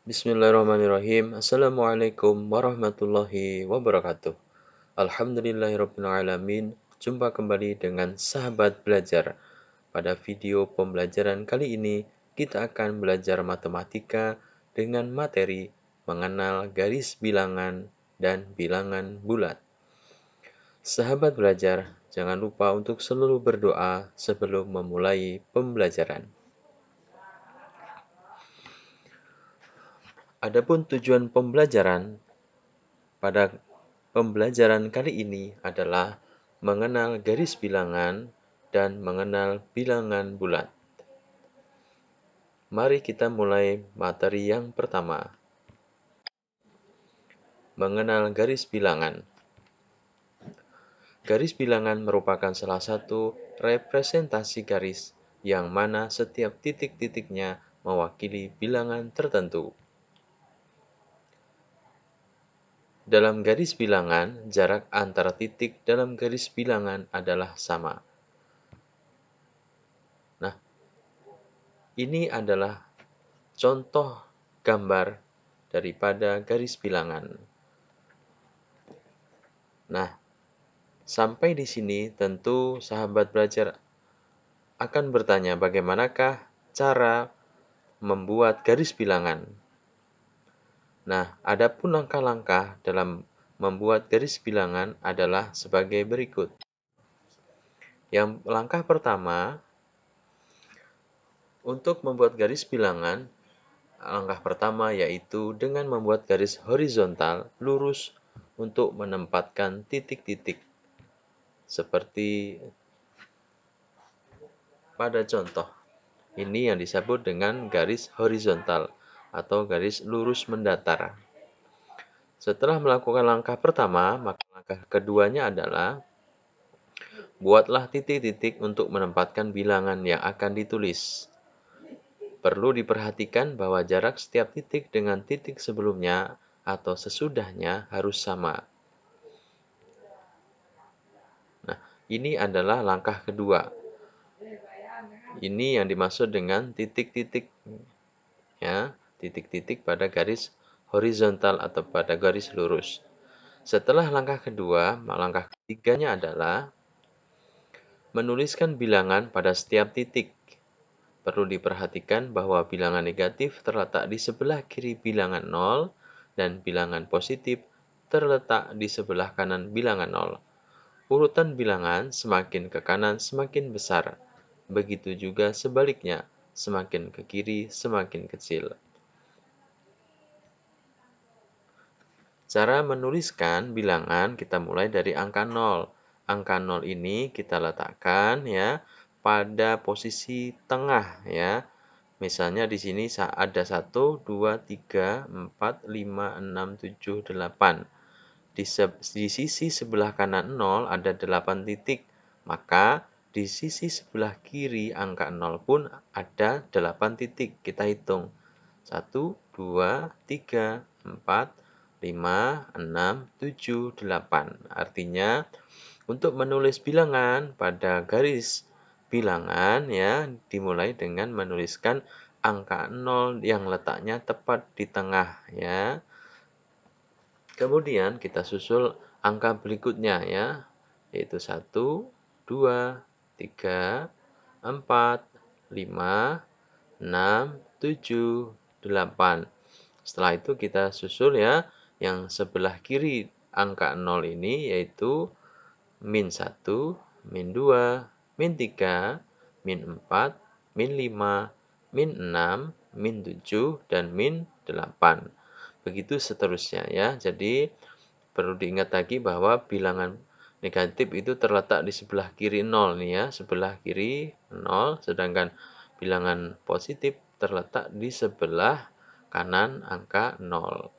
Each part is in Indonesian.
Bismillahirrahmanirrahim. Assalamualaikum warahmatullahi wabarakatuh. Alhamdulillahirrahmanirrahim. Jumpa kembali dengan sahabat belajar. Pada video pembelajaran kali ini, kita akan belajar matematika dengan materi mengenal garis bilangan dan bilangan bulat. Sahabat belajar, jangan lupa untuk selalu berdoa sebelum memulai pembelajaran. Adapun tujuan pembelajaran pada pembelajaran kali ini adalah mengenal garis bilangan dan mengenal bilangan bulat. Mari kita mulai materi yang pertama. Mengenal garis bilangan. Garis bilangan merupakan salah satu representasi garis yang mana setiap titik-titiknya mewakili bilangan tertentu. Dalam garis bilangan, jarak antara titik dalam garis bilangan adalah sama. Nah, ini adalah contoh gambar daripada garis bilangan. Nah, sampai di sini tentu sahabat belajar akan bertanya bagaimanakah cara membuat garis bilangan. Nah, adapun langkah-langkah dalam membuat garis bilangan adalah sebagai berikut. Yang langkah pertama, untuk membuat garis bilangan, langkah pertama yaitu dengan membuat garis horizontal lurus untuk menempatkan titik-titik. Seperti pada contoh, ini yang disebut dengan garis horizontal atau garis lurus mendatar. Setelah melakukan langkah pertama, maka langkah keduanya adalah buatlah titik-titik untuk menempatkan bilangan yang akan ditulis. Perlu diperhatikan bahwa jarak setiap titik dengan titik sebelumnya atau sesudahnya harus sama. Nah, ini adalah langkah kedua. Ini yang dimaksud dengan titik-titik, ya, titik-titik pada garis horizontal atau pada garis lurus. Setelah langkah kedua, langkah ketiganya adalah menuliskan bilangan pada setiap titik. Perlu diperhatikan bahwa bilangan negatif terletak di sebelah kiri bilangan 0 dan bilangan positif terletak di sebelah kanan bilangan 0. Urutan bilangan semakin ke kanan semakin besar. Begitu juga sebaliknya, semakin ke kiri semakin kecil. Cara menuliskan bilangan kita mulai dari angka 0. Angka 0 ini kita letakkan ya pada posisi tengah ya. Misalnya di sini ada 1, 2, 3, 4, 5, 6, 7, 8. Di sisi sebelah kanan 0 ada 8 titik. Maka di sisi sebelah kiri angka 0 pun ada 8 titik. Kita hitung. 1, 2, 3, 4, 5, 6, 7, 8. Artinya untuk menulis bilangan pada garis bilangan ya dimulai dengan menuliskan angka 0 yang letaknya tepat di tengah ya. Kemudian kita susul angka berikutnya ya, yaitu 1, 2, 3, 4, 5, 6, 7, 8. Setelah itu kita susul ya, yang sebelah kiri angka 0 ini yaitu min 1, min 2, min 3, min 4, min 5, min 6, min 7, dan min 8. Begitu seterusnya ya. Jadi perlu diingat lagi bahwa bilangan negatif itu terletak di sebelah kiri 0 nih ya, sebelah kiri 0, sedangkan bilangan positif terletak di sebelah kanan angka 0.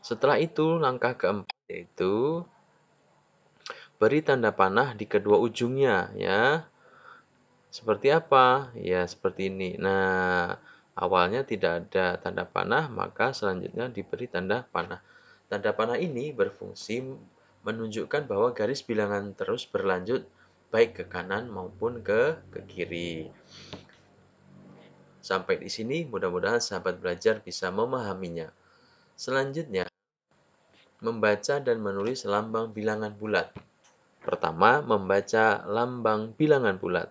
Setelah itu langkah keempat yaitu beri tanda panah di kedua ujungnya ya. Seperti apa? Ya, seperti ini. Nah, awalnya tidak ada tanda panah, maka selanjutnya diberi tanda panah. Tanda panah ini berfungsi menunjukkan bahwa garis bilangan terus berlanjut baik ke kanan maupun ke kiri. Sampai di sini mudah-mudahan sahabat belajar bisa memahaminya. Selanjutnya, membaca dan menulis lambang bilangan bulat. Pertama, membaca lambang bilangan bulat.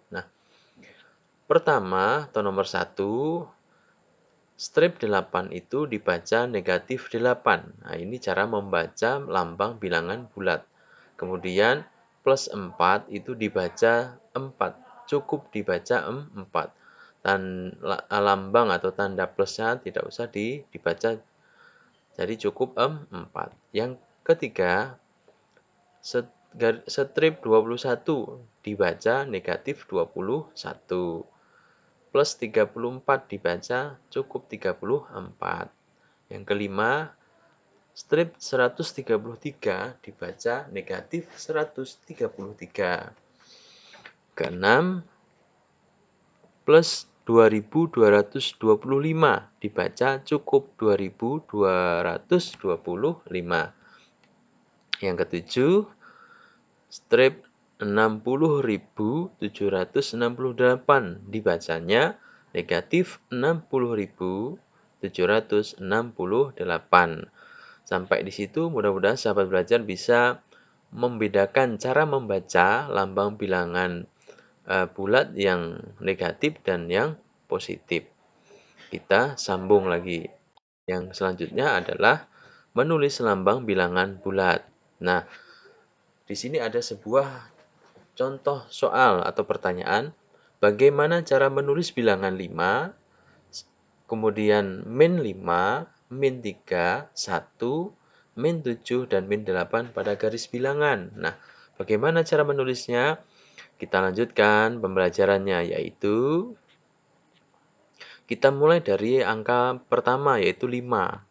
Nah, pertama atau nomor 1, strip 8 itu dibaca negatif 8. Nah, ini cara membaca lambang bilangan bulat. Kemudian plus 4 itu dibaca 4. Cukup dibaca 4. Lambang atau tanda plusnya tidak usah dibaca. Jadi cukup 4. Yang ketiga, strip 21 dibaca negatif 21. Plus 34 dibaca cukup 34. Yang kelima, strip 133 dibaca negatif 133. Keenam, plus 2225 dibaca cukup 2225. Yang ketujuh, strip 60.768 dibacanya negatif 60.768. Sampai di situ mudah-mudahan sahabat belajar bisa membedakan cara membaca lambang bilangan bulat yang negatif dan yang positif. Kita sambung lagi. Yang selanjutnya adalah menulis lambang bilangan bulat. Nah, di sini ada sebuah contoh soal atau pertanyaan, bagaimana cara menulis bilangan 5, kemudian min 5, min 3, 1, min 7, dan min 8 pada garis bilangan. Nah, bagaimana cara menulisnya? Kita lanjutkan pembelajarannya, yaitu kita mulai dari angka pertama, yaitu 5.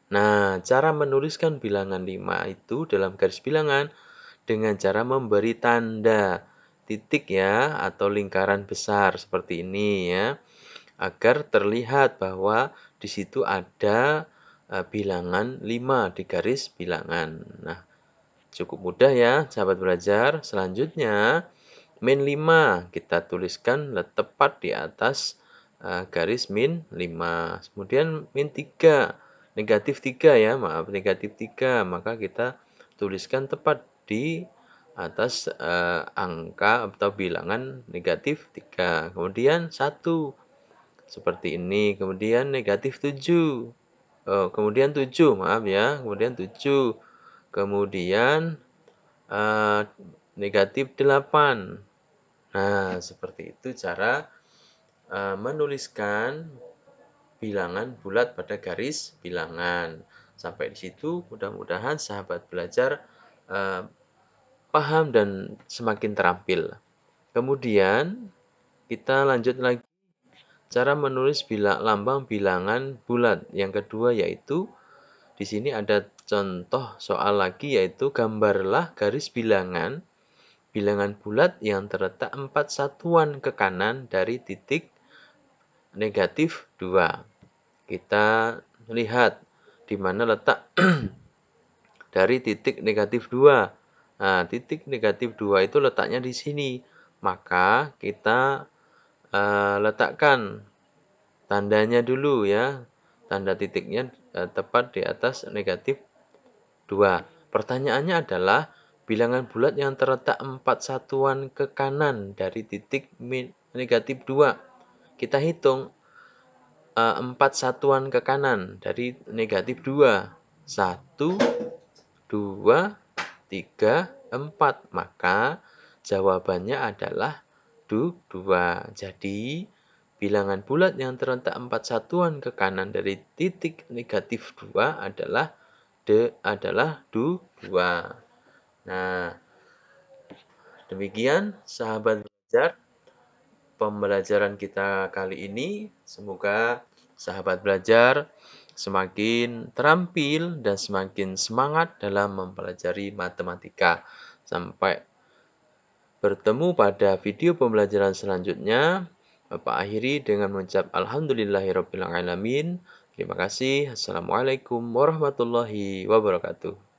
Nah, cara menuliskan bilangan 5 itu dalam garis bilangan dengan cara memberi tanda titik ya atau lingkaran besar seperti ini ya, agar terlihat bahwa di situ ada bilangan 5 di garis bilangan. Nah, cukup mudah ya sahabat belajar. Selanjutnya min 5 kita tuliskan tepat di atas garis min 5. Kemudian min 3, negatif 3 ya, maaf negatif 3, maka kita tuliskan tepat di atas angka atau bilangan negatif 3. Kemudian 1 seperti ini. Kemudian negatif 7. Kemudian 7, maaf ya. Kemudian 7. Kemudian negatif 8. Nah, seperti itu cara menuliskan bilangan bulat pada garis bilangan. Sampai di situ mudah-mudahan sahabat belajar paham dan semakin terampil. Kemudian kita lanjut lagi cara menulis lambang bilangan bulat. Yang kedua yaitu di sini ada contoh soal lagi, yaitu gambarlah garis bilangan bulat yang terletak 4 satuan ke kanan dari titik negatif 2. Kita lihat di mana letak dari titik negatif 2. Nah, titik negatif 2 itu letaknya di sini. Maka kita letakkan tandanya dulu ya. Tanda titiknya tepat di atas negatif 2. Pertanyaannya adalah bilangan bulat yang terletak 4 satuan ke kanan dari titik negatif 2. Kita hitung 4 satuan ke kanan dari negatif 2. 1, 2, 3, 4. Maka jawabannya adalah 2. Jadi, bilangan bulat yang terletak 4 satuan ke kanan dari titik negatif 2 adalah 2. Nah, demikian sahabat belajar pembelajaran kita kali ini. Semoga sahabat belajar semakin terampil dan semakin semangat dalam mempelajari matematika. Sampai bertemu pada video pembelajaran selanjutnya. Bapak akhiri dengan mengucap alhamdulillahirabbil alamin. Terima kasih. Assalamualaikum warahmatullahi wabarakatuh.